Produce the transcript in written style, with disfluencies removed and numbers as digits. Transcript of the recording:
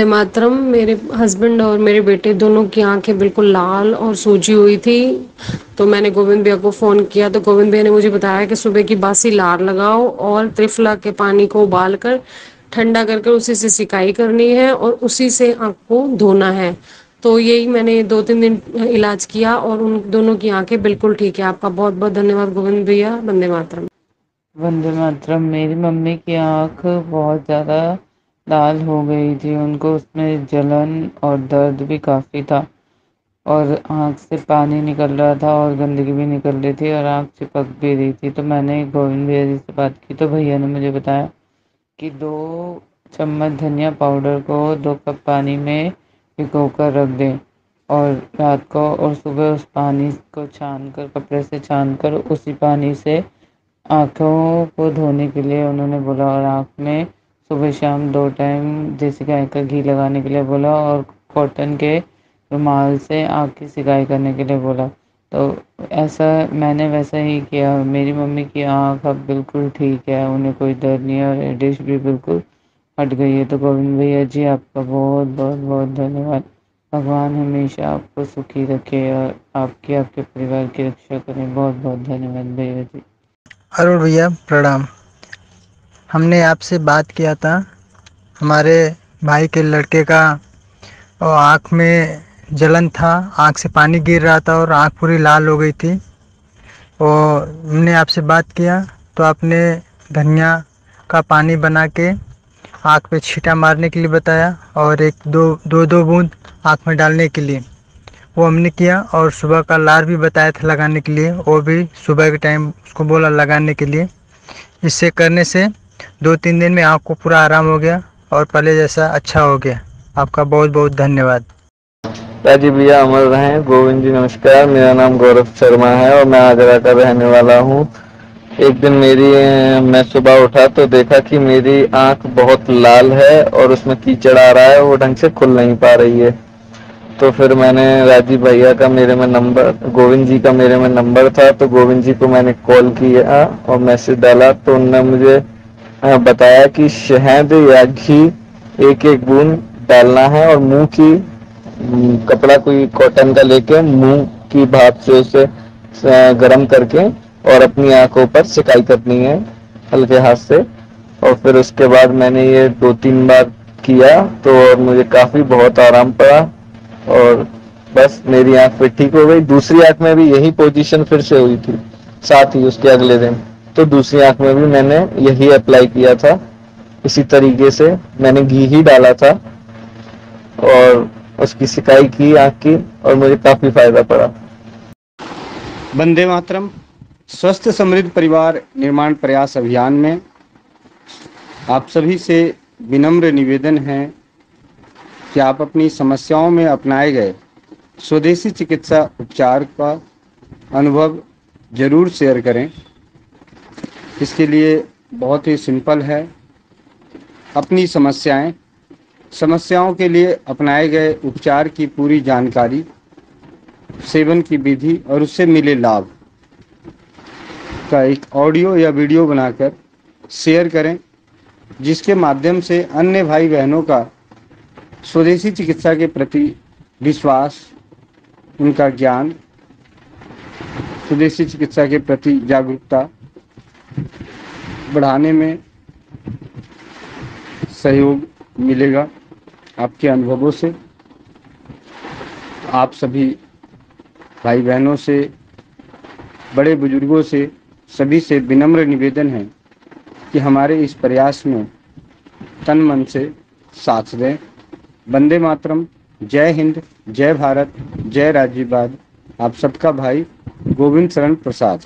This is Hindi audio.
मातरम। मेरे हस्बैंड और मेरे बेटे दोनों की आंखें बिल्कुल लाल और सूजी हुई थी। तो मैंने गोविंद भैया को फोन किया तो गोविंद भैया ने मुझे बताया कि सुबह की बासी लार लगाओ और त्रिफला के पानी को उबाल कर ठंडा करके उसी से सिकाई करनी है और उसी से आंख को धोना है। तो यही मैंने 2-3 दिन इलाज किया और उन दोनों की आंखें बिल्कुल ठीक है। आपका बहुत बहुत धन्यवाद गोविंद भैया। वंदे मातरम। वंदे मातरम। मेरी मम्मी की आँख बहुत ज़्यादा लाल हो गई थी, उनको उसमें जलन और दर्द भी काफ़ी था और आँख से पानी निकल रहा था और गंदगी भी निकल रही थी और आँख चिपक भी रही थी। तो मैंने गोविंद भैया जी से बात की तो भैया ने मुझे बताया कि 2 चम्मच धनिया पाउडर को 2 कप पानी में भिगो कर रख दें और रात को और सुबह उस पानी को छान कर कपड़े से छान कर उसी पानी से आँखों को धोने के लिए उन्होंने बोला और आँख में सुबह शाम 2 टाइम देसी गाय का घी लगाने के लिए बोला और कॉटन के रुमाल से आँख की सिकाई करने के लिए बोला। तो ऐसा मैंने वैसा ही किया। मेरी मम्मी की आँख अब बिल्कुल ठीक है, उन्हें कोई दर्द नहीं है और रेडिश भी बिल्कुल हट गई है। तो गोविंद भैया जी आपका बहुत बहुत बहुत धन्यवाद। भगवान हमेशा आपको सुखी रखे और आपकी आपके परिवार की रक्षा करें। बहुत बहुत धन्यवाद भैया जी। अरुण भैया प्रणाम। हमने आपसे बात किया था, हमारे भाई के लड़के का और आँख में जलन था, आँख से पानी गिर रहा था और आँख पूरी लाल हो गई थी। और हमने आपसे बात किया तो आपने धनिया का पानी बना के आँख पे छींटा मारने के लिए बताया और एक दो बूंद आँख में डालने के लिए, वो हमने किया। और सुबह का लार भी बताया था लगाने के लिए, वो भी सुबह के टाइम उसको बोला लगाने के लिए। इससे करने से 2-3 दिन में आँख को पूरा आराम हो गया और पहले जैसा अच्छा हो गया। आपका बहुत बहुत धन्यवाद। राजीव भैया अमर रहें। गोविंद जी नमस्कार, मेरा नाम गौरव शर्मा है और मैं आगरा का रहने वाला हूँ। एक दिन मैं सुबह उठा तो देखा कि मेरी आंख बहुत लाल है और उसमें कीचड़ आ रहा है, वो ढंग से खुल नहीं पा रही है। तो फिर मैंने राजीव भैया का मेरे में नंबर, गोविंद जी का मेरे में नंबर था, तो गोविंद जी को मैंने कॉल किया और मैसेज डाला तो उन्होंने मुझे बताया कि शहद या घी 1-1 बूंद डालना है और मुंह की कपड़ा कोई कॉटन का लेके मुंह की भाप से उसे गर्म करके और अपनी आंखों पर सिकाई करनी है हल्के हाथ से। और फिर उसके बाद मैंने ये 2-3 बार किया तो और मुझे काफी बहुत आराम पड़ा और बस मेरी आंख फिर ठीक हो गई। दूसरी आंख में भी यही पोजीशन फिर से हुई थी, साथ ही उसके अगले दिन तो दूसरी आंख में भी मैंने यही अप्लाई किया था। इसी तरीके से मैंने घी ही डाला था और उसकी सिकाई की आंख की और मुझे काफी फायदा पड़ा। वंदे मातरम। स्वस्थ समृद्ध परिवार निर्माण प्रयास अभियान में आप सभी से विनम्र निवेदन है कि आप अपनी समस्याओं में अपनाए गए स्वदेशी चिकित्सा उपचार का अनुभव जरूर शेयर करें। इसके लिए बहुत ही सिंपल है। अपनी समस्याओं के लिए अपनाए गए उपचार की पूरी जानकारी, सेवन की विधि और उससे मिले लाभ का एक ऑडियो या वीडियो बनाकर शेयर करें, जिसके माध्यम से अन्य भाई बहनों का स्वदेशी चिकित्सा के प्रति विश्वास, उनका ज्ञान, स्वदेशी चिकित्सा के प्रति जागरूकता बढ़ाने में सहयोग मिलेगा। आपके अनुभवों से आप सभी भाई बहनों से, बड़े बुजुर्गों से, सभी से विनम्र निवेदन है कि हमारे इस प्रयास में तन मन से साथ दें। वंदे मातरम। जय हिंद, जय भारत, जय राज्यवाद। आप सबका भाई गोविंद शरण प्रसाद।